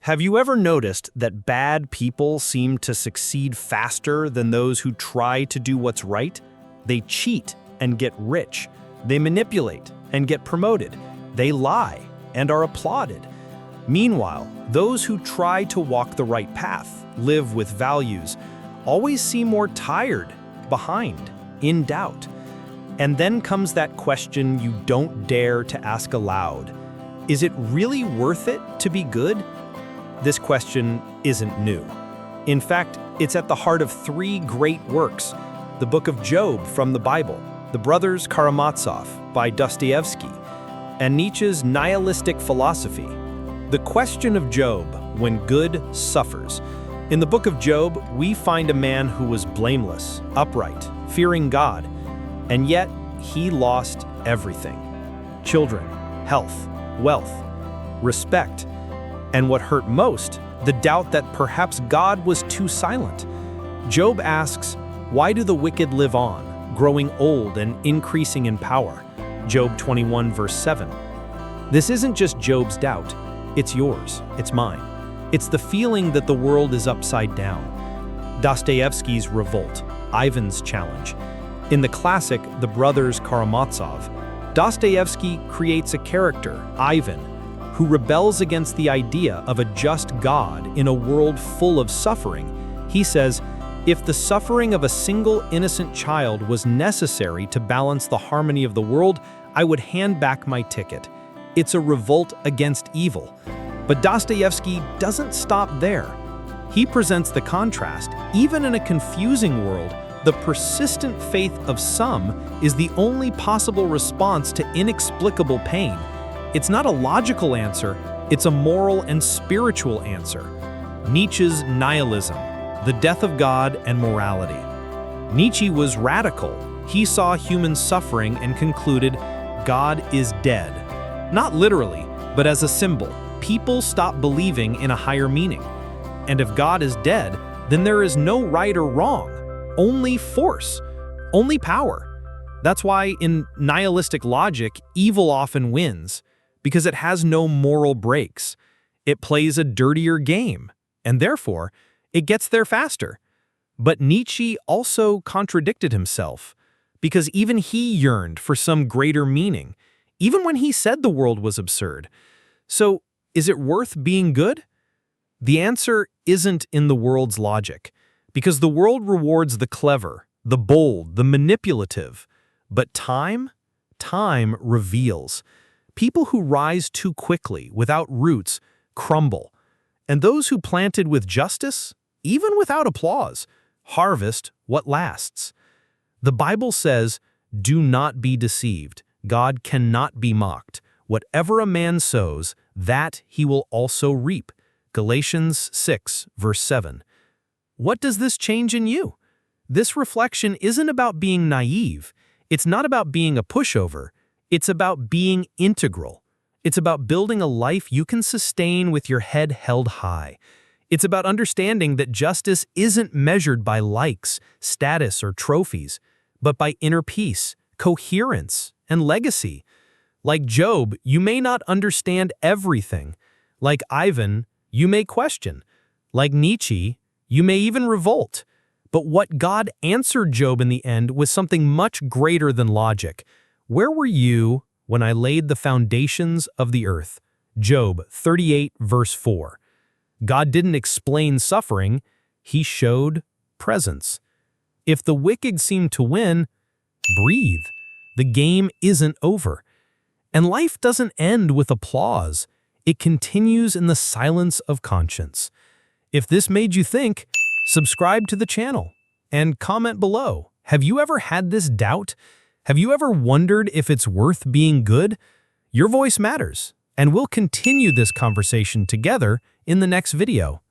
Have you ever noticed that bad people seem to succeed faster than those who try to do what's right? They cheat and get rich. They manipulate and get promoted. They lie and are applauded. Meanwhile, those who try to walk the right path, live with values, always seem more tired, behind, in doubt. And then comes that question you don't dare to ask aloud. Is it really worth it to be good? This question isn't new. In fact, it's at the heart of three great works: the Book of Job from the Bible, the Brothers Karamazov by Dostoevsky, and Nietzsche's nihilistic philosophy. The question of Job when good suffers. In the Book of Job, we find a man who was blameless, upright, fearing God, and yet he lost everything: children, health, wealth, respect, and what hurt most, the doubt that perhaps God was too silent. Job asks, why do the wicked live on, growing old and increasing in power? Job 21 verse 7. This isn't just Job's doubt. It's yours, it's mine. It's the feeling that the world is upside down. Dostoevsky's revolt, Ivan's challenge. In the classic The Brothers Karamazov, Dostoevsky creates a character, Ivan, who rebels against the idea of a just God in a world full of suffering. He says, if the suffering of a single innocent child was necessary to balance the harmony of the world, I would hand back my ticket. It's a revolt against evil. But Dostoevsky doesn't stop there. He presents the contrast. Even in a confusing world, the persistent faith of some is the only possible response to inexplicable pain. It's not a logical answer, it's a moral and spiritual answer. Nietzsche's nihilism, the death of God and morality. Nietzsche was radical. He saw human suffering and concluded, God is dead. Not literally, but as a symbol. People stop believing in a higher meaning. And if God is dead, then there is no right or wrong, only force, only power. That's why in nihilistic logic, evil often wins, because it has no moral brakes. It plays a dirtier game, and therefore, it gets there faster. But Nietzsche also contradicted himself, because even he yearned for some greater meaning, even when he said the world was absurd. So, is it worth being good? The answer isn't in the world's logic, because the world rewards the clever, the bold, the manipulative. But time reveals. People who rise too quickly, without roots, crumble. And those who planted with justice, even without applause, harvest what lasts. The Bible says, do not be deceived. God cannot be mocked. Whatever a man sows, that he will also reap. Galatians 6, verse 7. What does this change in you? This reflection isn't about being naive. It's not about being a pushover. It's about being integral. It's about building a life you can sustain with your head held high. It's about understanding that justice isn't measured by likes, status, or trophies, but by inner peace, coherence, and legacy. Like Job, you may not understand everything. Like Ivan, you may question. Like Nietzsche, you may even revolt. But what God answered Job in the end was something much greater than logic. Where were you when I laid the foundations of the earth? Job 38, verse 4. God didn't explain suffering, he showed presence. If the wicked seem to win, breathe. The game isn't over. And life doesn't end with applause. It continues in the silence of conscience. If this made you think, subscribe to the channel and comment below. Have you ever had this doubt? Have you ever wondered if it's worth being good? Your voice matters, and we'll continue this conversation together in the next video.